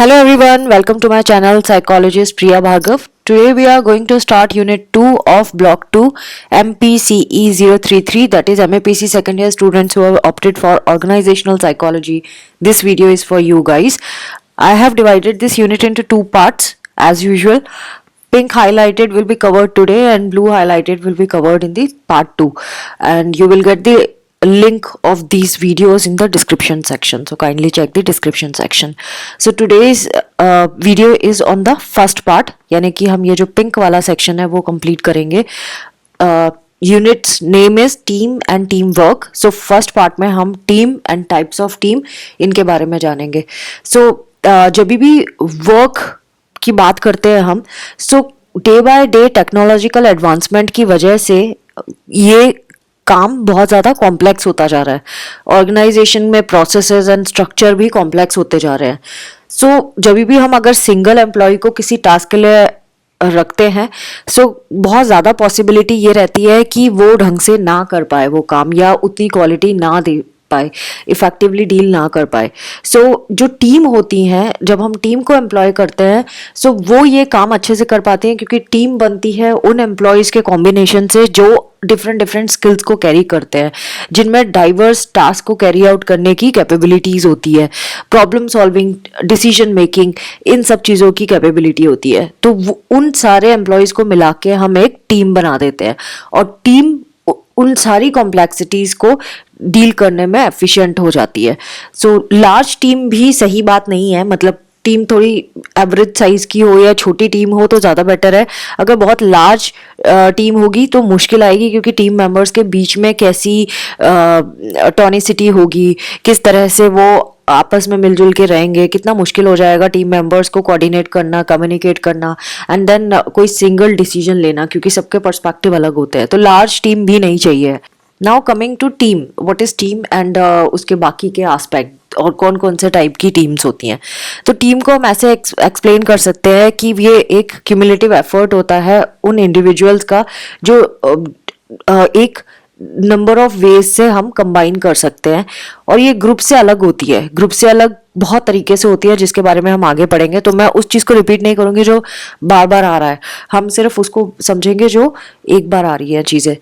Hello everyone, welcome to my channel Psychologist Priya Bhargav. Today we are going to start Unit 2 of Block 2 MPCE 033, that is MAPC second year students who have opted for Organizational Psychology. This video is for you guys. I have divided this unit into two parts as usual. Pink highlighted will be covered today and blue highlighted will be covered in the part 2, and you will get the link of these videos in the description section, so kindly check the description section. So today's video is on the first part, यानी कि हम ये जो pink वाला section है वो complete करेंगे. Units name is team and team work. So first part में हम team and types of team इनके बारे में जानेंगे. सो जब भी वर्क की बात करते हैं हम, so day by day technological advancement की वजह से ये काम बहुत ज़्यादा कॉम्प्लेक्स होता जा रहा है. ऑर्गेनाइजेशन में प्रोसेसेस एंड स्ट्रक्चर भी कॉम्प्लेक्स होते जा रहे हैं. सो जब भी हम अगर सिंगल एम्प्लॉय को किसी टास्क के लिए रखते हैं, सो बहुत ज़्यादा पॉसिबिलिटी ये रहती है कि वो ढंग से ना कर पाए वो काम, या उतनी क्वालिटी ना दे पाए, इफेक्टिवली डील ना कर पाए. सो जो टीम होती हैं, जब हम टीम को एम्प्लॉय करते हैं, सो वो ये काम अच्छे से कर पाते हैं क्योंकि टीम बनती है उन एम्प्लॉयज़ के कॉम्बिनेशन से जो डिफरेंट स्किल्स को कैरी करते हैं, जिनमें डाइवर्स टास्क को कैरी आउट करने की कैपेबिलिटीज़ होती है, प्रॉब्लम सॉल्विंग, डिसीजन मेकिंग, इन सब चीज़ों की कैपेबिलिटी होती है. तो उन सारे एम्प्लॉयज़ को मिला के हम एक टीम बना देते हैं, और टीम उन सारी कॉम्प्लेक्सिटीज़ को डील करने में एफिशिएंट हो जाती है. सो लार्ज टीम भी सही बात नहीं है, मतलब टीम थोड़ी एवरेज साइज की हो या छोटी टीम हो तो ज़्यादा बेटर है. अगर बहुत लार्ज टीम होगी तो मुश्किल आएगी, क्योंकि टीम मेंबर्स के बीच में कैसी टॉनिसिटी होगी, किस तरह से वो आपस में मिलजुल के रहेंगे, कितना मुश्किल हो जाएगा टीम मेंबर्स को कोऑर्डिनेट करना, कम्युनिकेट करना, एंड देन कोई सिंगल डिसीजन लेना, क्योंकि सबके पर्सपेक्टिव अलग होते हैं. तो लार्ज टीम भी नहीं चाहिए. Now coming to team, what is team and उसके बाकी के एस्पेक्ट और कौन कौन से टाइप की टीम्स होती हैं. तो टीम को हम ऐसे एक्सप्लेन कर सकते हैं कि ये एक क्यूमुलेटिव एफर्ट होता है उन इंडिविजुअल्स का जो एक नंबर ऑफ वेज से हम कंबाइन कर सकते हैं, और ये ग्रुप से अलग होती है. ग्रुप से अलग बहुत तरीके से होती है, जिसके बारे में हम आगे पढ़ेंगे, तो मैं उस चीज़ को रिपीट नहीं करूँगी जो बार बार आ रहा है. हम सिर्फ उसको समझेंगे जो एक बार आ रही है चीज़ें.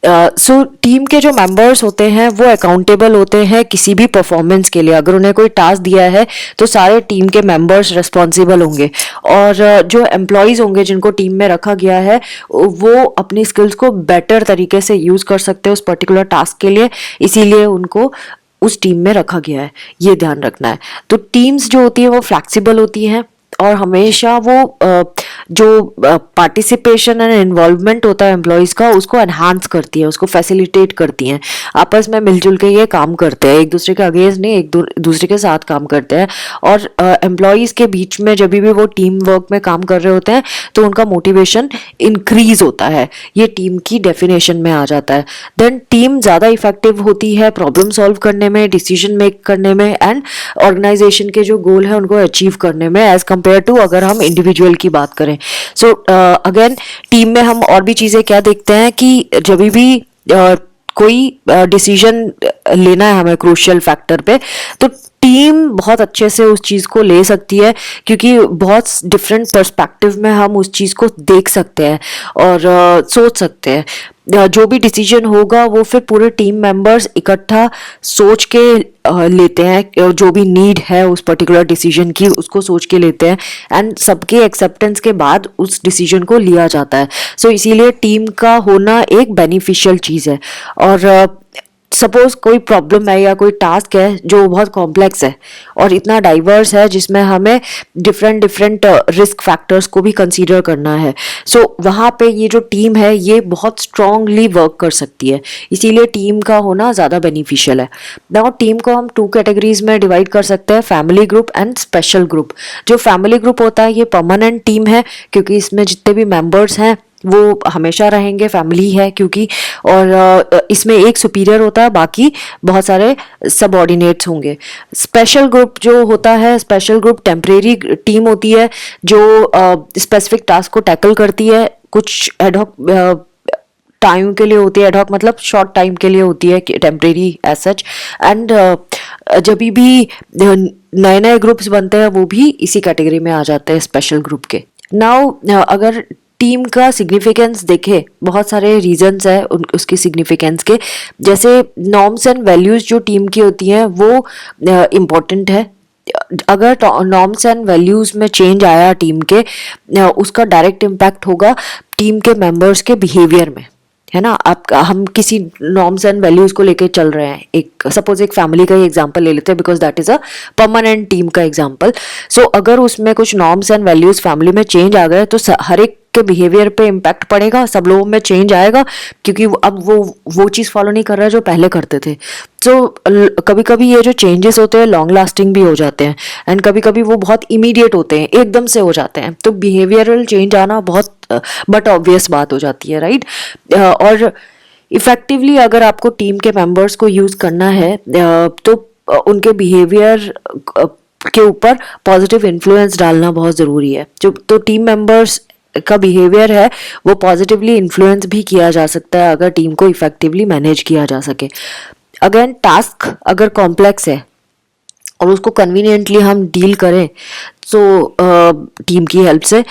सो टीम के जो मेंबर्स होते हैं वो अकाउंटेबल होते हैं किसी भी परफॉर्मेंस के लिए. अगर उन्हें कोई टास्क दिया है तो सारे टीम के मेंबर्स रिस्पॉन्सिबल होंगे, और जो एम्प्लॉयज़ होंगे जिनको टीम में रखा गया है वो अपनी स्किल्स को बेटर तरीके से यूज़ कर सकते हैं उस पर्टिकुलर टास्क के लिए, इसीलिए उनको उस टीम में रखा गया है. ये ध्यान रखना है. तो टीम्स जो होती है वो फ्लैक्सिबल होती हैं, और हमेशा वो जो पार्टिसिपेशन एंड इन्वॉल्वमेंट होता है एम्प्लॉयज़ का, उसको एनहांस करती है, उसको फैसिलिटेट करती हैं. आपस में मिलजुल के ये काम करते हैं, एक दूसरे के अगेंस्ट नहीं, एक दूसरे के साथ काम करते हैं. और एम्प्लॉयज़ के बीच में जब भी वो टीम वर्क में काम कर रहे होते हैं तो उनका मोटिवेशन इंक्रीज होता है. ये टीम की डेफिनेशन में आ जाता है. देन टीम ज़्यादा इफेक्टिव होती है प्रॉब्लम सॉल्व करने में, डिसीजन मेक करने में, एंड ऑर्गेनाइजेशन के जो गोल है उनको अचीव करने में, एज कंपेयर टू अगर हम इंडिविजुअल की बात करें. सो अगेन टीम में हम और भी चीज़ें क्या देखते हैं कि जब भी कोई डिसीजन लेना है हमें क्रूशियल फैक्टर पे, तो टीम बहुत अच्छे से उस चीज़ को ले सकती है, क्योंकि बहुत डिफरेंट पर्सपेक्टिव में हम उस चीज़ को देख सकते हैं और सोच सकते हैं. जो भी डिसीजन होगा वो फिर पूरे टीम मेंबर्स इकट्ठा सोच के लेते हैं, जो भी नीड है उस पर्टिकुलर डिसीजन की उसको सोच के लेते हैं, एंड सबके एक्सेप्टेंस के बाद उस डिसीजन को लिया जाता है. सो इसीलिए टीम का होना एक बेनिफिशियल चीज़ है. और सपोज कोई प्रॉब्लम है या कोई टास्क है जो बहुत कॉम्प्लेक्स है और इतना डाइवर्स है, जिसमें हमें डिफरेंट रिस्क फैक्टर्स को भी कंसीडर करना है. सो वहाँ पे ये जो टीम है ये बहुत स्ट्रांगली वर्क कर सकती है, इसीलिए टीम का होना ज़्यादा बेनिफिशियल है. नाउ टीम को हम टू कैटेगरीज में डिवाइड कर सकते हैं, family group and special group. जो फैमिली ग्रुप होता है ये परमानेंट टीम है, क्योंकि इसमें जितने भी मेंबर्स हैं वो हमेशा रहेंगे, फैमिली है क्योंकि, और इसमें एक सुपीरियर होता है, बाकी बहुत सारे सबऑर्डिनेट्स होंगे. स्पेशल ग्रुप जो होता है, स्पेशल ग्रुप टेम्परेरी टीम होती है जो स्पेसिफिक टास्क को टैकल करती है. कुछ एडहॉक टाइम के लिए होती है, एडहॉक मतलब शॉर्ट टाइम के लिए होती है, टेम्परेरी एज सच. एंड जब भी नए नए ग्रुप्स बनते हैं वो भी इसी कैटेगरी में आ जाते हैं, स्पेशल ग्रुप के। नाउ अगर टीम का सिग्निफिकेंस देखे, बहुत सारे रीजंस है उसकी सिग्निफिकेंस के। जैसे नॉर्म्स एंड वैल्यूज जो टीम की होती हैं वो इम्पोर्टेंट है। अगर नॉर्म्स एंड वैल्यूज में चेंज आया टीम के, उसका डायरेक्ट इम्पैक्ट होगा टीम के मेंबर्स के बिहेवियर में, है ना। आप हम किसी नॉर्म्स एंड वैल्यूज को लेके चल रहे हैं, एक सपोज एक फैमिली का ही एग्जांपल ले लेते हैं because that is a permanent team का एग्जांपल। सो अगर उसमें कुछ नॉर्म्स एंड वैल्यूज फैमिली में चेंज आ गए तो हर एक के बिहेवियर पे इम्पैक्ट पड़ेगा, सब लोगों में चेंज आएगा, क्योंकि अब वो चीज़ फॉलो नहीं कर रहा है जो पहले करते थे। सो कभी कभी ये जो चेंजेस होते हैं लॉन्ग लास्टिंग भी हो जाते हैं, एंड कभी कभी वो बहुत इमीडिएट होते हैं, एकदम से हो जाते हैं। तो बिहेवियरल चेंज आना बहुत बट ऑब्वियस बात हो जाती है, राइट। और इफेक्टिवली अगर आपको टीम के मेंबर्स को यूज़ करना है तो उनके बिहेवियर के ऊपर पॉजिटिव इन्फ्लुएंस डालना बहुत ज़रूरी है। जो तो टीम मेंबर्स का बिहेवियर है वो पॉजिटिवली इन्फ्लुएंस भी किया जा सकता है अगर टीम को इफेक्टिवली मैनेज किया जा सके। अगेन टास्क अगर कॉम्प्लेक्स है और उसको कन्वीनियंटली हम डील करें तो टीम की हेल्प से,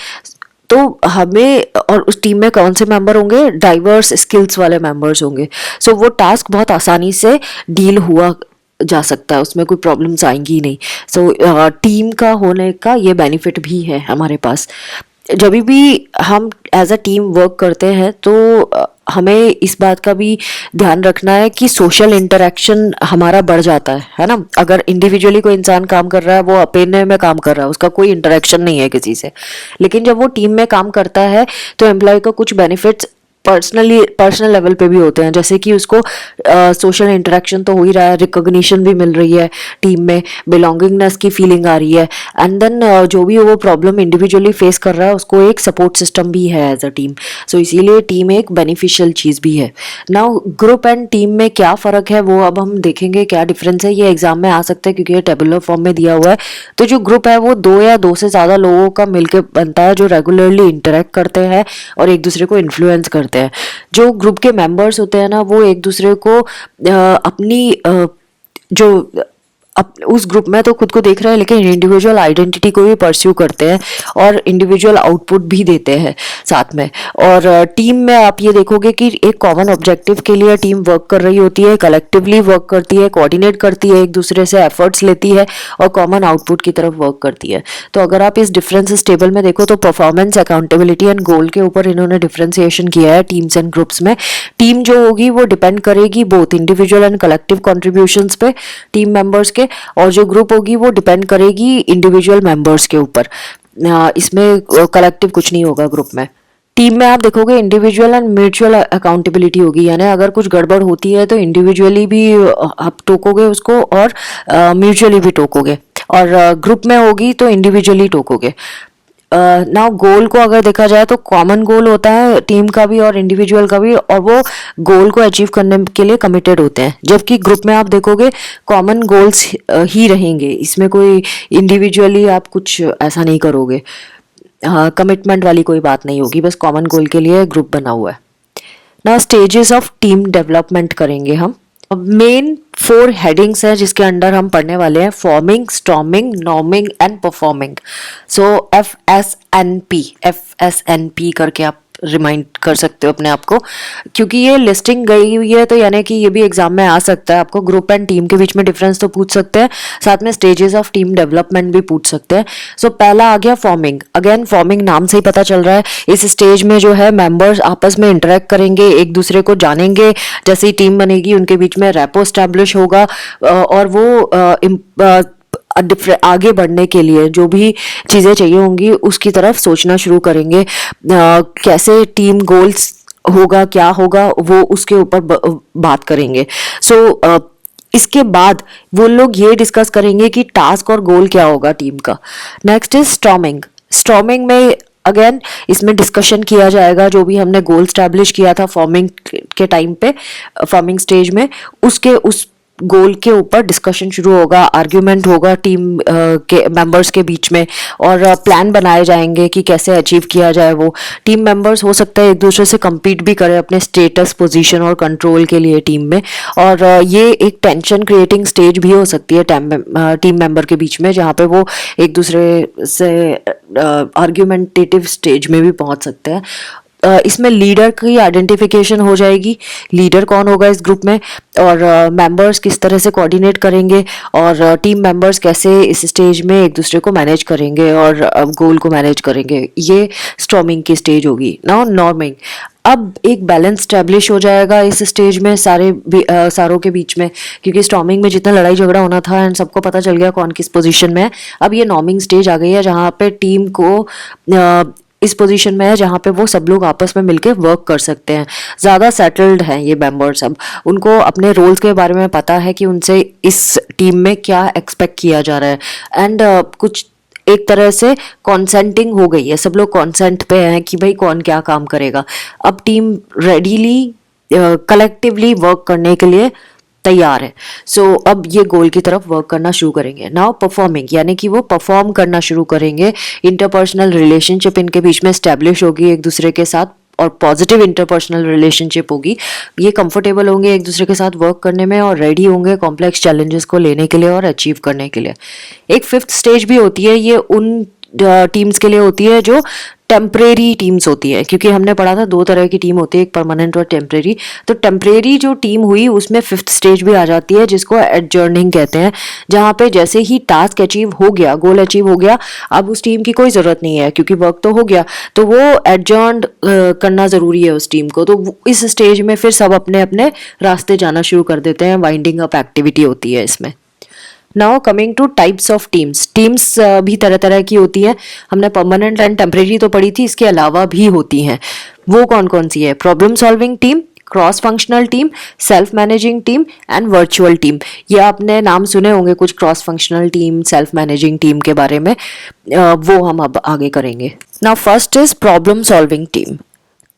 तो हमें और उस टीम में कौन से मेंबर होंगे, डाइवर्स स्किल्स वाले मेंबर्स होंगे। सो वो टास्क बहुत आसानी से डील हुआ जा सकता है, उसमें कोई प्रॉब्लम्स आएंगी ही नहीं। सो टीम का होने का ये बेनिफिट भी है हमारे पास। जब भी हम एज अ टीम वर्क करते हैं तो हमें इस बात का भी ध्यान रखना है कि सोशल इंटरेक्शन हमारा बढ़ जाता है ना। अगर इंडिविजुअली कोई इंसान काम कर रहा है, वो अकेले में काम कर रहा है, उसका कोई इंटरेक्शन नहीं है किसी से, लेकिन जब वो टीम में काम करता है तो एम्प्लॉय को कुछ बेनिफिट्स पर्सनल लेवल पे भी होते हैं, जैसे कि उसको सोशल इंटरेक्शन तो हो ही रहा है, रिकॉग्निशन भी मिल रही है टीम में, बिलोंगिंगनेस की फीलिंग आ रही है, एंड देन जो भी वो प्रॉब्लम इंडिविजुअली फेस कर रहा है उसको एक सपोर्ट सिस्टम भी है एज अ टीम। सो इसीलिए टीम एक बेनिफिशियल चीज़ भी है। नाउ ग्रुप एंड टीम में क्या फ़र्क है वो अब हम देखेंगे, क्या डिफरेंस है। ये एग्जाम में आ सकता है क्योंकि ये टेबुलर फॉर्म में दिया हुआ है। तो जो ग्रुप है वो 2 या 2 से ज़्यादा लोगों का मिलकर बनता है जो रेगुलरली इंटरेक्ट करते हैं और एक दूसरे को इन्फ्लुएंस करते हैं। जो ग्रुप के मेंबर्स होते हैं ना वो एक दूसरे को अपनी जो उस ग्रुप में तो खुद को देख रहे हैं लेकिन इंडिविजुअल आइडेंटिटी को भी परस्यू करते हैं और इंडिविजुअल आउटपुट भी देते हैं साथ में। और टीम में आप ये देखोगे कि एक कॉमन ऑब्जेक्टिव के लिए टीम वर्क कर रही होती है, कलेक्टिवली वर्क करती है, कोऑर्डिनेट करती है, एक दूसरे से एफर्ट्स लेती है और कॉमन आउटपुट की तरफ वर्क करती है। तो अगर आप इस डिफरेंसेस टेबल में देखो तो परफॉर्मेंस, अकाउंटेबिलिटी एंड गोल के ऊपर इन्होंने डिफरेंशिएशन किया है टीम्स एंड ग्रुप्स में। टीम जो होगी वो डिपेंड करेगी both individual and collective contributions पे टीम मेंबर्स के, और जो ग्रुप होगी वो डिपेंड करेगी इंडिविजुअल मेंबर्स के ऊपर। इसमें कलेक्टिव कुछ नहीं होगा ग्रुप में। टीम में आप देखोगे इंडिविजुअल एंड म्यूचुअल अकाउंटेबिलिटी होगी, यानी अगर कुछ गड़बड़ होती है तो इंडिविजुअली भी आप टोकोगे उसको और म्यूचुअली भी टोकोगे, और ग्रुप में होगी तो इंडिविजुअली टोकोगे। नाउ गोल को अगर देखा जाए तो कॉमन गोल होता है टीम का भी और इंडिविजुअल का भी, और वो गोल को अचीव करने के लिए कमिटेड होते हैं। जबकि ग्रुप में आप देखोगे कॉमन गोल्स ही रहेंगे, इसमें कोई इंडिविजुअली आप कुछ ऐसा नहीं करोगे, कमिटमेंट वाली कोई बात नहीं होगी, बस कॉमन गोल के लिए ग्रुप बना हुआ है। ना स्टेजेस ऑफ टीम डेवलपमेंट करेंगे हम। मेन 4 हेडिंग्स हैं जिसके अंडर हम पढ़ने वाले हैं, forming, storming, norming and performing. So FSNP करके आप रिमाइंड कर सकते हो अपने आप को, क्योंकि ये लिस्टिंग गई हुई है तो यानी कि ये भी एग्जाम में आ सकता है। आपको ग्रुप एंड टीम के बीच में डिफरेंस तो पूछ सकते हैं, साथ में स्टेजेस ऑफ टीम डेवलपमेंट भी पूछ सकते हैं। सो पहला आ गया फॉर्मिंग। अगेन फॉर्मिंग नाम से ही पता चल रहा है, इस स्टेज में जो है मेंबर्स आपस में इंटरेक्ट करेंगे, एक दूसरे को जानेंगे, जैसे ही टीम बनेगी उनके बीच में रैपो स्टैब्लिश होगा और वो आगे बढ़ने के लिए जो भी चीज़ें चाहिए होंगी उसकी तरफ सोचना शुरू करेंगे। कैसे टीम गोल्स होगा, क्या होगा, वो उसके ऊपर बात करेंगे। सो इसके बाद वो लोग ये डिस्कस करेंगे कि टास्क और गोल क्या होगा टीम का। Next is storming. स्टॉर्मिंग में अगेन इसमें डिस्कशन किया जाएगा जो भी हमने गोल स्टैब्लिश किया था फॉर्मिंग के टाइम पे, फॉर्मिंग स्टेज में, गोल के ऊपर डिस्कशन शुरू होगा, आर्ग्यूमेंट होगा टीम के मेंबर्स के बीच में, और प्लान बनाए जाएंगे कि कैसे अचीव किया जाए। वो टीम मेंबर्स हो सकता है एक दूसरे से compete भी करें अपने स्टेटस, पोजीशन और कंट्रोल के लिए टीम में, और ये एक टेंशन क्रिएटिंग स्टेज भी हो सकती है टीम मेंबर के बीच में, जहाँ पे वो एक दूसरे से आर्ग्यूमेंटेटिव स्टेज में भी पहुंच सकते हैं। इसमें लीडर की आइडेंटिफिकेशन हो जाएगी, लीडर कौन होगा इस ग्रुप में, और मेंबर्स किस तरह से कोऑर्डिनेट करेंगे, और टीम मेंबर्स कैसे इस स्टेज में एक दूसरे को मैनेज करेंगे और गोल को मैनेज करेंगे। ये स्टॉर्मिंग की स्टेज होगी। नाउ नॉर्मिंग, अब एक बैलेंस स्टैब्लिश हो जाएगा इस स्टेज में सारों के बीच में, क्योंकि स्टॉर्मिंग में जितना लड़ाई झगड़ा होना था एंड सबको पता चल गया कौन किस पोजीशन में है। अब ये नॉर्मिंग स्टेज आ गई है, जहाँ पे टीम को इस पोजीशन में है जहाँ पे वो सब लोग आपस में मिलके वर्क कर सकते हैं। ज़्यादा सेटल्ड हैं ये मेंबर्स, अब उनको अपने रोल्स के बारे में पता है कि उनसे इस टीम में क्या एक्सपेक्ट किया जा रहा है, एंड कुछ एक तरह से कॉन्सेंटिंग हो गई है, सब लोग कॉन्सेंट पे हैं कि भाई कौन क्या काम करेगा। अब टीम रेडीली कलेक्टिवली वर्क करने के लिए तैयार है। अब ये गोल की तरफ वर्क करना शुरू करेंगे। नाउ परफॉर्मिंग, यानी कि वो परफॉर्म करना शुरू करेंगे। इंटरपर्सनल रिलेशनशिप इनके बीच में स्टैब्लिश होगी एक दूसरे के साथ, और पॉजिटिव इंटरपर्सनल रिलेशनशिप होगी। ये कंफर्टेबल होंगे एक दूसरे के साथ वर्क करने में, और रेडी होंगे कॉम्प्लेक्स चैलेंजेस को लेने के लिए और अचीव करने के लिए। एक फिफ्थ स्टेज भी होती है, ये उन टीम्स के लिए होती है जो टेम्परेरी टीम्स होती है, क्योंकि हमने पढ़ा था 2 तरह की टीम होती है, एक परमानेंट और टेम्परेरी। तो टेम्परेरी जो टीम हुई उसमें फिफ्थ स्टेज भी आ जाती है, जिसको एडजर्निंग कहते हैं, जहाँ पे जैसे ही टास्क अचीव हो गया, गोल अचीव हो गया, अब उस टीम की कोई ज़रूरत नहीं है क्योंकि वर्क तो हो गया, तो वो एडजर्न करना ज़रूरी है उस टीम को। तो इस स्टेज में फिर सब अपने अपने रास्ते जाना शुरू कर देते हैं, वाइंडिंग अप एक्टिविटी होती है इसमें। Now coming two types of teams. Teams भी तरह तरह की होती है, हमने परमानेंट एंड टेम्परेरी तो पढ़ी थी, इसके अलावा भी होती हैं। वो कौन कौन सी है? Problem solving team, cross functional team, self managing team and virtual team. ये आपने नाम सुने होंगे कुछ cross functional team, self managing team के बारे में, वो हम अब आगे करेंगे। Now first is problem solving team.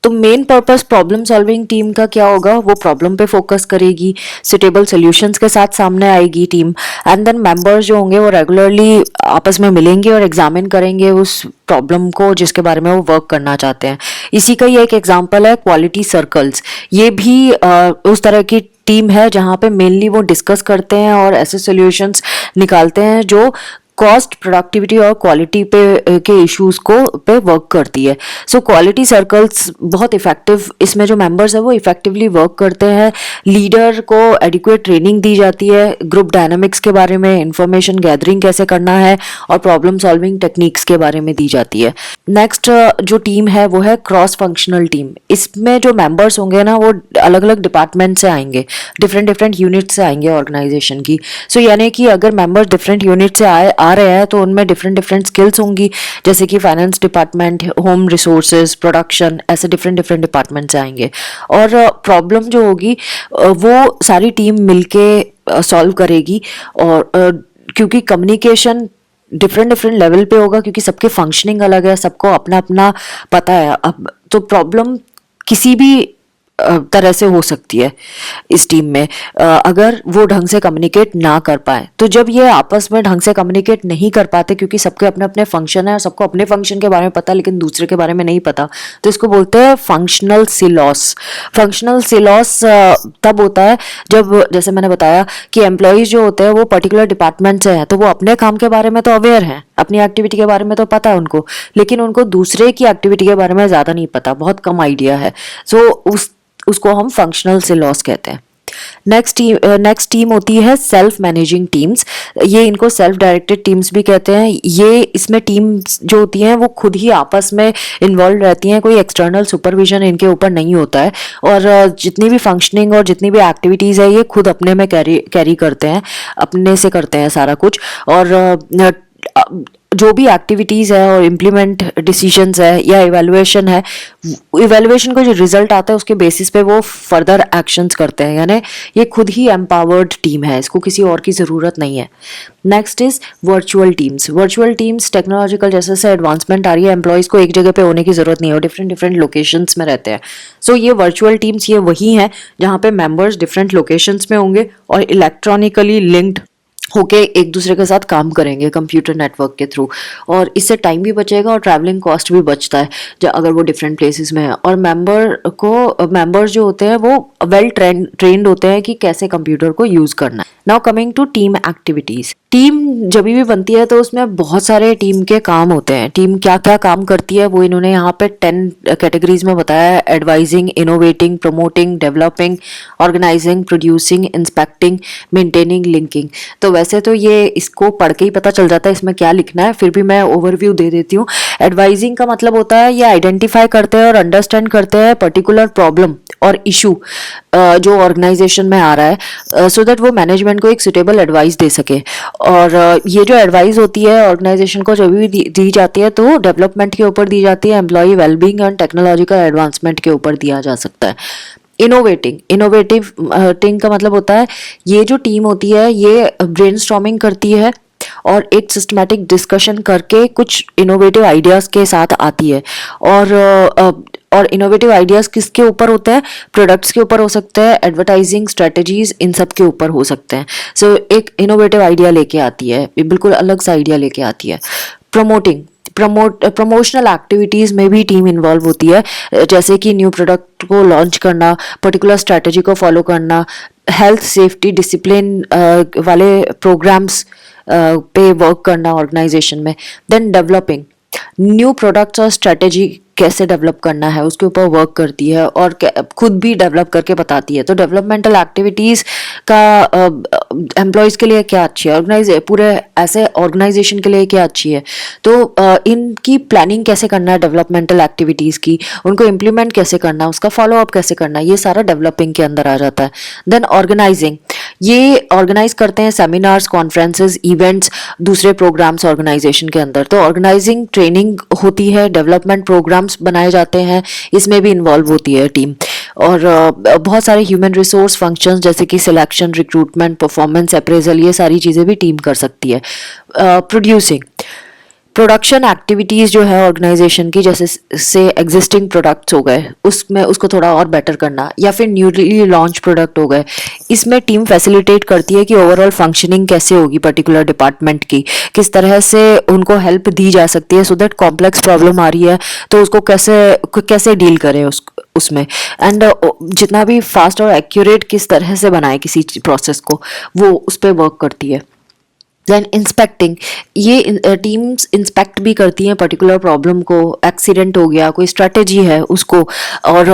तो main purpose problem solving team का क्या होगा? वो प्रॉब्लम पे फोकस करेगी, सुटेबल सॉल्यूशंस के साथ सामने आएगी टीम, एंड देन मेंबर्स जो होंगे वो रेगुलरली आपस में मिलेंगे और एग्जामिन करेंगे उस प्रॉब्लम को जिसके बारे में वो वर्क करना चाहते हैं। इसी का ही एक एग्जांपल है क्वालिटी सर्कल्स। ये भी उस तरह की टीम है जहाँ पे मेनली वो डिस्कस करते हैं और ऐसे सॉल्यूशंस निकालते हैं जो कॉस्ट, प्रोडक्टिविटी और क्वालिटी के इश्यूज को पे वर्क करती है। सो क्वालिटी सर्कल्स बहुत इफेक्टिव, इसमें जो मेंबर्स है वो इफेक्टिवली वर्क करते हैं। लीडर को एडिक्वेट ट्रेनिंग दी जाती है, ग्रुप डायनामिक्स के बारे में, इंफॉर्मेशन गैदरिंग कैसे करना है और प्रॉब्लम सॉल्विंग टेक्निक्स के बारे में दी जाती है। नेक्स्ट जो टीम है वो है क्रॉस फंक्शनल टीम। इसमें जो मेंबर्स होंगे ना वो अलग अलग डिपार्टमेंट से आएंगे, डिफरेंट डिफरेंट यूनिट से आएंगे ऑर्गेनाइजेशन की। सो यानी कि अगर मेंबर्स डिफरेंट यूनिट से आ रहे हैं तो उनमें डिफरेंट डिफरेंट स्किल्स होंगी, जैसे कि finance department, home resources, production, ऐसे डिफरेंट डिफरेंट डिपार्टमेंट से आएंगे। और प्रॉब्लम जो होगी वो सारी टीम मिलके सॉल्व करेगी। और क्योंकि कम्युनिकेशन डिफरेंट डिफरेंट लेवल पे होगा, क्योंकि सबके फंक्शनिंग अलग है, सबको अपना अपना पता है। अब तो प्रॉब्लम किसी भी तरह से हो सकती है इस टीम में, अगर वो ढंग से कम्युनिकेट ना कर पाए। तो जब ये आपस में ढंग से कम्युनिकेट नहीं कर पाते, क्योंकि सबके अपने अपने फंक्शन है और सबको अपने फंक्शन के बारे में पता लेकिन दूसरे के बारे में नहीं पता, तो इसको बोलते हैं फंक्शनल सिलॉस। फंक्शनल सिलॉस तब होता है जब, जैसे मैंने बताया कि एम्प्लॉयज जो होते हैं वो पर्टिकुलर डिपार्टमेंट से हैं, तो वो अपने काम के बारे में तो अवेयर हैं, अपनी एक्टिविटी के बारे में तो पता है उनको, लेकिन उनको दूसरे की एक्टिविटी के बारे में ज़्यादा नहीं पता, बहुत कम आइडिया है। उसको हम फंक्शनल सिलॉस कहते हैं। नेक्स्ट टीम होती है सेल्फ मैनेजिंग टीम्स। ये इनको सेल्फ डायरेक्टेड टीम्स भी कहते हैं। ये इसमें टीम्स जो होती हैं वो खुद ही आपस में इन्वॉल्व रहती हैं, कोई एक्सटर्नल सुपरविजन इनके ऊपर नहीं होता है, और जितनी भी फंक्शनिंग और जितनी भी एक्टिविटीज़ है ये खुद अपने में कैरी करते हैं, अपने से करते हैं सारा कुछ। और जो भी एक्टिविटीज़ है और इम्प्लीमेंट डिसीजंस है या इवेलुएशन है, इवेलुएशन को जो रिजल्ट आता है उसके बेसिस पे वो फर्दर एक्शंस करते हैं, यानी ये खुद ही एम्पावर्ड टीम है, इसको किसी और की ज़रूरत नहीं है। Next is virtual teams. Virtual teams technological जैसे जैसे एडवांसमेंट आ रही है, एम्प्लॉयज़ को एक जगह पे होने की ज़रूरत नहीं है, वो डिफरेंट डिफरेंट लोकेशंस में रहते हैं। सो ये वर्चुअल टीम्स ये वही हैं जहाँ पे मेंबर्स डिफरेंट लोकेशंस में होंगे और इलेक्ट्रॉनिकली लिंक्ड होके एक दूसरे के साथ काम करेंगे कंप्यूटर नेटवर्क के थ्रू, और इससे टाइम भी बचेगा और ट्रैवलिंग कॉस्ट भी बचता है अगर वो डिफरेंट प्लेसेस में है। और मेंबर्स जो होते हैं वो वेल ट्रेंड होते हैं कि कैसे कंप्यूटर को यूज़ करना है। Now coming to team activities. Team जब भी बनती है तो उसमें बहुत सारे टीम के काम होते हैं। टीम क्या क्या काम करती है वो इन्होंने यहाँ पे 10 कैटेगरीज में बताया है: advising, innovating, promoting, developing, organising, producing, inspecting, maintaining, linking. तो वैसे तो ये इसको पढ़ के ही पता चल जाता है इसमें क्या लिखना है, फिर भी मैं ओवरव्यू दे देती हूँ। एडवाइजिंग का मतलब होता है ये आइडेंटिफाई करते हैं और अंडरस्टैंड करते हैं पर्टिकुलर प्रॉब्लम और इशू जो ऑर्गेनाइजेशन में आ रहा है, सो दैट वो मैनेजमेंट को एक सुटेबल एडवाइस दे सके। और ये जो एडवाइस होती है ऑर्गेनाइजेशन को जब भी दी जाती है तो डेवलपमेंट के ऊपर दी जाती है, employ wellbeing and technological advancement के ऊपर दिया जा सकता है। इनोवेटिव टिंग का मतलब होता है ये जो टीम होती है ये ब्रेनस्टॉर्मिंग करती है और एक सिस्टमैटिक डिस्कशन करके कुछ इनोवेटिव आइडियाज़ के साथ आती है। और इनोवेटिव आइडियाज़ किसके ऊपर होते हैं? प्रोडक्ट्स के ऊपर हो सकते हैं, एडवर्टाइजिंग स्ट्रेटजीज, इन सब के ऊपर हो सकते हैं। सो एक इनोवेटिव आइडिया लेके आती है, बिल्कुल अलग सा आइडिया लेके आती है। प्रमोशनल एक्टिविटीज़ में भी टीम इन्वॉल्व होती है, जैसे कि न्यू प्रोडक्ट को लॉन्च करना, पर्टिकुलर स्ट्रैटेजी को फॉलो करना, हेल्थ सेफ्टी डिसिप्लिन वाले प्रोग्राम्स पे वर्क करना ऑर्गेनाइजेशन में। देन डेवलपिंग, न्यू प्रोडक्ट्स और स्ट्रेटेजी कैसे डेवलप करना है उसके ऊपर वर्क करती है और खुद भी डेवलप करके बताती है। तो डेवलपमेंटल एक्टिविटीज़ का एम्प्लॉयज़ के लिए क्या अच्छी है, पूरे ऐसे ऑर्गेनाइजेशन के लिए क्या अच्छी है, तो इनकी प्लानिंग कैसे करना है डेवलपमेंटल एक्टिविटीज़ की, उनको इम्प्लीमेंट कैसे करना है, उसका फॉलो अप कैसे करना है, ये सारा डेवलपिंग के अंदर आ जाता है। देन ऑर्गेनाइजिंग, ये ऑर्गेनाइज करते हैं सेमिनार्स, कॉन्फ्रेंसेस, इवेंट्स, दूसरे प्रोग्राम्स ऑर्गेनाइजेशन के अंदर। तो ऑर्गेनाइजिंग ट्रेनिंग होती है, डेवलपमेंट प्रोग्राम्स बनाए जाते हैं, इसमें भी इन्वॉल्व होती है टीम। और बहुत सारे ह्यूमन रिसोर्स फंक्शंस जैसे कि सिलेक्शन, रिक्रूटमेंट, परफॉर्मेंस अप्रेजल, ये सारी चीज़ें भी टीम कर सकती है। प्रोड्यूसिंग, प्रोडक्शन एक्टिविटीज़ जो है ऑर्गेनाइजेशन की, जैसे से एग्जिस्टिंग प्रोडक्ट्स हो गए उसमें उसको थोड़ा और बेटर करना, या फिर न्यूली लॉन्च प्रोडक्ट हो गए, इसमें टीम फैसिलिटेट करती है कि ओवरऑल फंक्शनिंग कैसे होगी पर्टिकुलर डिपार्टमेंट की, किस तरह से उनको हेल्प दी जा सकती है, सो दैट कॉम्प्लेक्स प्रॉब्लम आ रही है तो उसको कैसे डील करें उसमें, एंड जितना भी फास्ट और एक्यूरेट किस तरह से बनाए किसी प्रोसेस को, वो उस पर वर्क करती है। देन इंस्पेक्टिंग, ये टीम्स इंस्पेक्ट भी करती हैं पर्टिकुलर प्रॉब्लम को, एक्सीडेंट हो गया, कोई स्ट्रैटेजी है उसको, और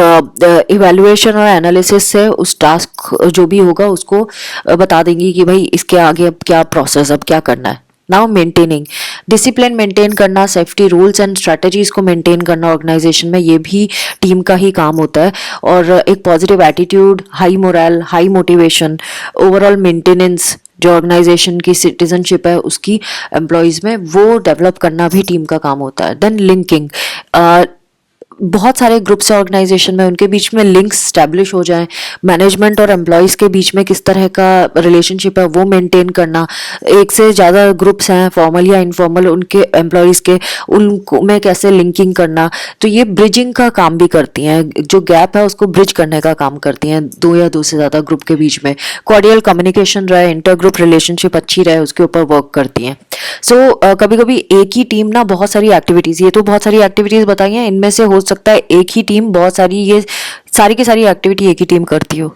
इवैल्यूएशन और एनालिसिस से उस टास्क जो भी होगा उसको बता देंगी कि भाई इसके आगे अब क्या प्रोसेस, अब क्या करना है। नाउ मेंटेनिंग, डिसिप्लिन मेंटेन करना, सेफ्टी रूल्स एंड स्ट्रैटेजीज को मेंटेन करना ऑर्गेनाइजेशन में, ये भी टीम का ही काम होता है। और एक positive attitude, high moral, high motivation, overall maintenance जो ऑर्गेनाइजेशन की सिटीजनशिप है उसकी एम्प्लॉयज़ में, वो डेवलप करना भी टीम का काम होता है। देन लिंकिंग, बहुत सारे ग्रुप्स है ऑर्गेनाइजेशन में, उनके बीच में लिंक्स स्टैब्लिश हो जाएं, मैनेजमेंट और एम्प्लॉयज़ के बीच में किस तरह का रिलेशनशिप है वो मेंटेन करना, एक से ज़्यादा ग्रुप्स हैं फॉर्मल या इनफॉर्मल उनके एम्प्लॉयज़ के, उनको में कैसे लिंकिंग करना, तो ये ब्रिजिंग का काम भी करती हैं, जो गैप है उसको ब्रिज करने का काम करती हैं दो या दो से ज़्यादा ग्रुप के बीच में, कॉर्डियल कम्युनिकेशन रहे, इंटर ग्रुप रिलेशनशिप अच्छी रहे, उसके ऊपर वर्क करती हैं। सो कभी कभी एक ही टीम ना बहुत सारी एक्टिविटीज़, ये तो बहुत सारी एक्टिविटीज़ बताई हैं, इनमें से हो सकता है एक ही टीम बहुत सारी, ये सारी की सारी एक्टिविटी एक ही टीम करती हो,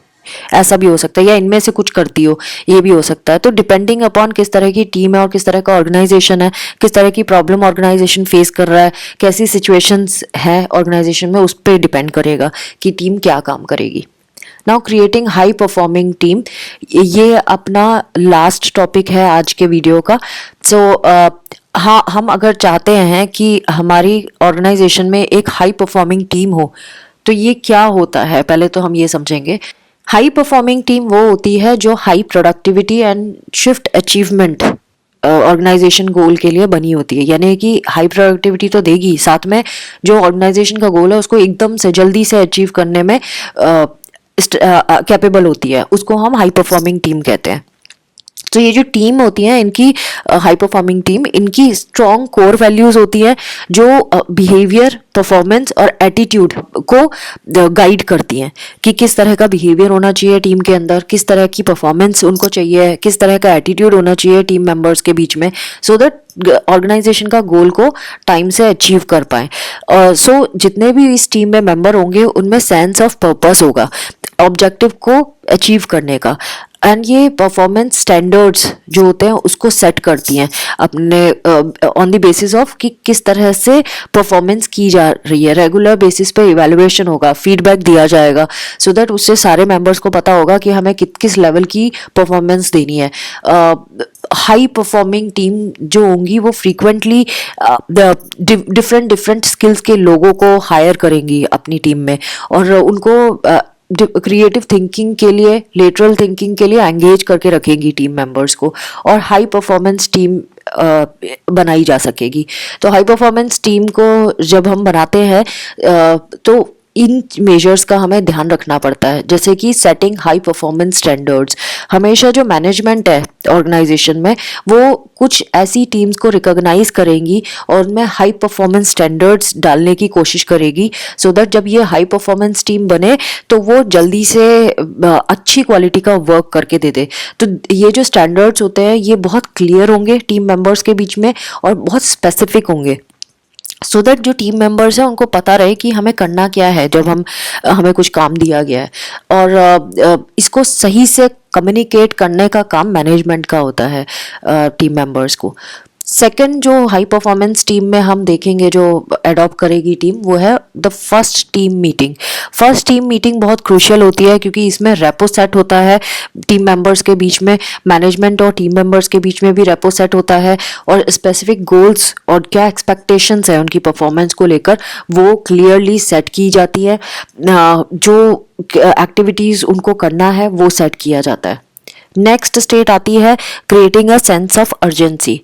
ऐसा भी हो सकता है, या इनमें से कुछ करती हो, ये भी हो सकता है। तो डिपेंडिंग अपॉन किस तरह की टीम है और किस तरह का ऑर्गेनाइजेशन है, किस तरह की प्रॉब्लम ऑर्गेनाइजेशन फेस कर रहा है, कैसी सिचुएशंस है ऑर्गेनाइजेशन में, उस पर डिपेंड करेगा कि टीम क्या काम करेगी। Now creating high performing team, ये अपना लास्ट टॉपिक है आज के वीडियो का। सो हाँ, हम अगर चाहते हैं कि हमारी ऑर्गेनाइजेशन में एक हाई परफॉर्मिंग टीम हो तो ये क्या होता है, पहले तो हम ये समझेंगे। हाई परफॉर्मिंग टीम वो होती है जो high productivity and shift achievement organisation goal के लिए बनी होती है, यानी कि हाई प्रोडक्टिविटी तो देगी, साथ में जो ऑर्गेनाइजेशन का गोल है उसको एकदम से जल्दी से अचीव करने में कैपेबल होती है, उसको हम हाई परफॉर्मिंग टीम कहते हैं। तो ये जो टीम होती है इनकी हाई परफॉर्मिंग टीम, इनकी स्ट्रॉन्ग कोर वैल्यूज होती है जो बिहेवियर, परफॉर्मेंस और एटीट्यूड को गाइड करती हैं कि किस तरह का बिहेवियर होना चाहिए टीम के अंदर, किस तरह की परफॉर्मेंस उनको चाहिए, किस तरह का एटीट्यूड होना चाहिए टीम मेंबर्स के बीच में, सो दैट ऑर्गेनाइजेशन का गोल को टाइम से अचीव कर पाए। सो जितने भी इस टीम में मेंबर होंगे उनमें सेंस ऑफ पर्पस होगा ऑब्जेक्टिव को अचीव करने का, एंड ये परफॉर्मेंस स्टैंडर्ड्स जो होते हैं उसको सेट करती हैं अपने ऑन द बेसिस ऑफ कि किस तरह से परफॉर्मेंस की जा रही है। रेगुलर बेसिस पे इवैल्यूएशन होगा, फीडबैक दिया जाएगा, सो दैट उससे सारे मेंबर्स को पता होगा कि हमें किस लेवल की परफॉर्मेंस देनी है। हाई परफॉर्मिंग टीम जो होंगी वो फ्रीक्वेंटली डिफरेंट स्किल्स के लोगों को हायर करेंगी अपनी टीम में, और उनको क्रिएटिव थिंकिंग के लिए, लेटरल थिंकिंग के लिए एंगेज करके रखेंगी टीम मेंबर्स को, और हाई परफॉर्मेंस टीम बनाई जा सकेगी। तो हाई परफॉर्मेंस टीम को जब हम बनाते हैं तो इन मेजर्स का हमें ध्यान रखना पड़ता है, जैसे कि सेटिंग हाई परफॉर्मेंस स्टैंडर्ड्स। हमेशा जो मैनेजमेंट है ऑर्गेनाइजेशन में वो कुछ ऐसी टीम्स को रिकॉग्नाइज करेंगी और उनमें हाई परफॉर्मेंस स्टैंडर्ड्स डालने की कोशिश करेगी, सो दैट जब ये हाई परफॉर्मेंस टीम बने तो वो जल्दी से अच्छी क्वालिटी का वर्क करके दे दे। तो ये जो स्टैंडर्ड्स होते हैं ये बहुत क्लियर होंगे टीम मेंबर्स के बीच में और बहुत स्पेसिफिक होंगे, सो दैट जो टीम मेंबर्स हैं उनको पता रहे कि हमें करना क्या है जब हमें कुछ काम दिया गया है, और इसको सही से कम्युनिकेट करने का काम मैनेजमेंट का होता है टीम मेंबर्स को। सेकंड जो हाई परफॉर्मेंस टीम में हम देखेंगे जो अडॉप्ट करेगी टीम, वो है the first team meeting. First team meeting बहुत क्रूशियल होती है क्योंकि इसमें रेपो सेट होता है टीम मेंबर्स के बीच में, मैनेजमेंट और टीम मेंबर्स के बीच में भी रेपो सेट होता है, और स्पेसिफिक गोल्स और क्या एक्सपेक्टेशंस है उनकी परफॉर्मेंस को लेकर वो क्लियरली सेट की जाती है। जो एक्टिविटीज़ उनको करना है वो सेट किया जाता है। नेक्स्ट स्टेट आती है creating a sense of urgency.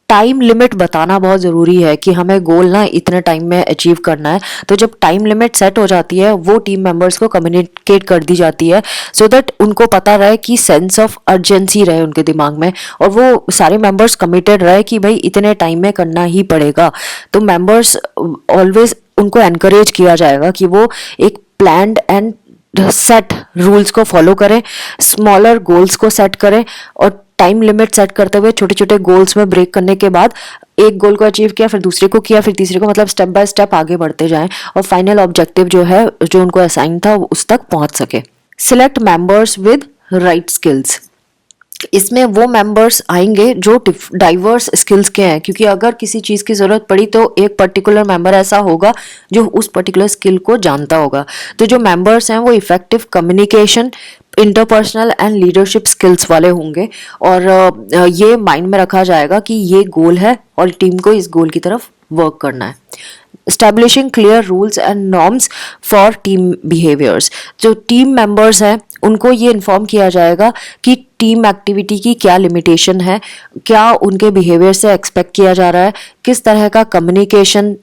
Time limit बताना बहुत ज़रूरी है कि हमें गोल ना इतने टाइम में अचीव करना है, तो जब टाइम लिमिट सेट हो जाती है वो टीम मेंबर्स को कम्युनिकेट कर दी जाती है, सो दैट उनको पता रहे कि सेंस ऑफ अर्जेंसी रहे उनके दिमाग में, और वो सारे मेंबर्स कमिटेड रहे कि भाई इतने टाइम में करना ही पड़ेगा। तो मेंबर्स ऑलवेज उनको एनकरेज किया जाएगा कि वो एक प्लान्ड एंड सेट रूल्स को फॉलो करें, स्मॉलर गोल्स को सेट करें, और टाइम लिमिट सेट करते हुए छोटे छोटे गोल्स में ब्रेक करने के बाद एक गोल को अचीव किया, फिर दूसरे को किया, फिर तीसरे को, मतलब स्टेप बाय स्टेप आगे बढ़ते जाएं और फाइनल ऑब्जेक्टिव जो है जो उनको असाइन था उस तक पहुंच सके। Select members with right skills. इसमें वो मेंबर्स आएंगे जो डाइवर्स स्किल्स के हैं, क्योंकि अगर किसी चीज़ की ज़रूरत पड़ी तो एक पर्टिकुलर मेंबर ऐसा होगा जो उस पर्टिकुलर स्किल को जानता होगा। तो जो मेंबर्स हैं वो effective communication, interpersonal and leadership skills वाले होंगे, और ये माइंड में रखा जाएगा कि ये गोल है और टीम को इस गोल की तरफ वर्क करना है। Establishing clear rules and norms for team behaviors। जो टीम मेंबर्स हैं उनको ये इन्फॉर्म किया जाएगा कि टीम एक्टिविटी की क्या लिमिटेशन है, क्या उनके बिहेवियर से एक्सपेक्ट किया जा रहा है, किस तरह का कम्युनिकेशन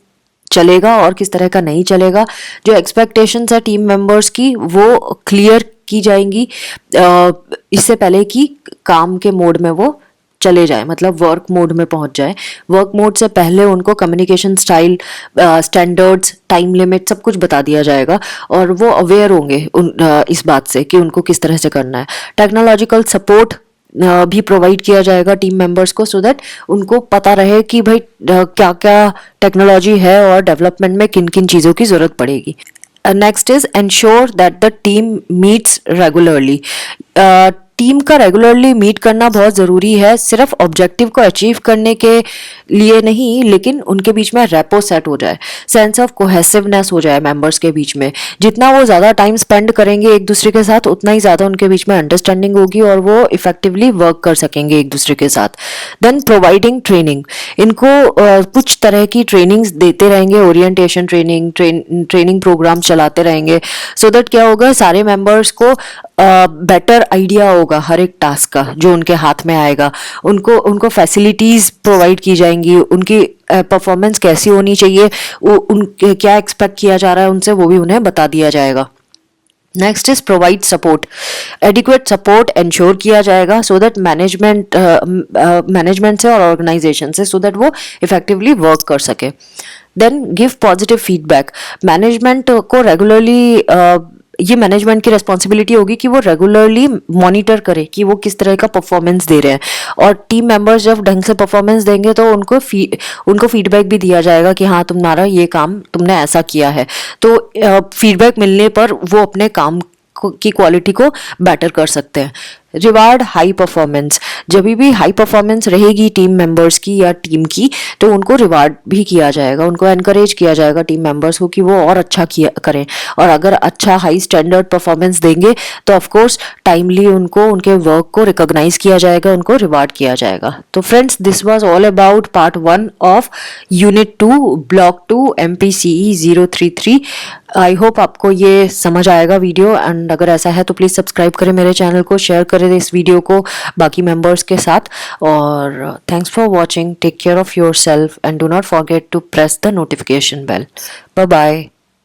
चलेगा और किस तरह का नहीं चलेगा। जो एक्सपेक्टेशंस है टीम मेंबर्स की वो क्लियर की जाएंगी इससे पहले कि काम के मोड में वो चले जाए, मतलब वर्क मोड में पहुंच जाए। वर्क मोड से पहले उनको communication style, standards, time limit सब कुछ बता दिया जाएगा और वो अवेयर होंगे इस बात से कि उनको किस तरह से करना है। टेक्नोलॉजिकल सपोर्ट भी प्रोवाइड किया जाएगा टीम मेंबर्स को, सो दैट उनको पता रहे कि भाई क्या क्या टेक्नोलॉजी है और डेवलपमेंट में किन किन चीज़ों की ज़रूरत पड़ेगी। Next is ensure that the team meets regularly. Team का रेगुलरली मीट करना बहुत ज़रूरी है, सिर्फ ऑब्जेक्टिव को अचीव करने के लिए नहीं, लेकिन उनके बीच में रेपो सेट हो जाए, सेंस ऑफ कोहेसिवनेस हो जाए मेंबर्स के बीच में। जितना वो ज़्यादा टाइम स्पेंड करेंगे एक दूसरे के साथ उतना ही ज़्यादा उनके बीच में अंडरस्टैंडिंग होगी और वो इफेक्टिवली वर्क कर सकेंगे एक दूसरे के साथ। देन प्रोवाइडिंग ट्रेनिंग, इनको कुछ तरह की ट्रेनिंग्स देते रहेंगे, ओरिएंटेशन ट्रेनिंग प्रोग्राम चलाते रहेंगे, सो दैट क्या होगा, सारे मेंबर्स को बेटर आइडिया होगा होगा हर एक टास्क का जो उनके हाथ में आएगा, उनको फैसिलिटीज़ प्रोवाइड की जाएंगी, उनकी परफॉर्मेंस कैसी होनी चाहिए, उनके क्या एक्सपेक्ट किया जा रहा है उनसे, वो भी उन्हें बता दिया जाएगा। Next is provide support. Adequate support ensure किया जाएगा सो दैट मैनेजमेंट से और ऑर्गेनाइजेशन से, सो दैट वो इफेक्टिवली वर्क कर सके। Then give positive feedback. Management को रेगुलरली ये मैनेजमेंट की रिस्पॉन्सिबिलिटी होगी कि वो रेगुलरली मॉनिटर करे कि वो किस तरह का परफॉर्मेंस दे रहे हैं, और टीम मेंबर्स जब ढंग से परफॉर्मेंस देंगे तो उनको फीडबैक भी दिया जाएगा कि हाँ तुम्हारा ये काम तुमने ऐसा किया है। तो फीडबैक मिलने पर वो अपने काम की क्वालिटी को बेटर कर सकते हैं। Reward high performance. जब भी हाई परफॉर्मेंस रहेगी टीम मेंबर्स की या टीम की, तो उनको रिवार्ड भी किया जाएगा, उनको एनकरेज किया जाएगा टीम मेंबर्स को कि वो और अच्छा किया करें, और अगर अच्छा हाई स्टैंडर्ड परफॉर्मेंस देंगे तो ऑफ कोर्स टाइमली उनको उनके वर्क को रिकॉग्नाइज किया जाएगा, उनको रिवार्ड किया जाएगा। तो friends, this was all about part 1 of unit 2 block 2 MPCE 033। I hope आपको ये समझ आएगा वीडियो, एंड अगर ऐसा है तो प्लीज़ सब्सक्राइब करें मेरे चैनल को, शेयर करें इस वीडियो को बाकी मेंबर्स के साथ, और thanks for watching. Take care of yourself and do not forget to press the notification bell. Bye bye.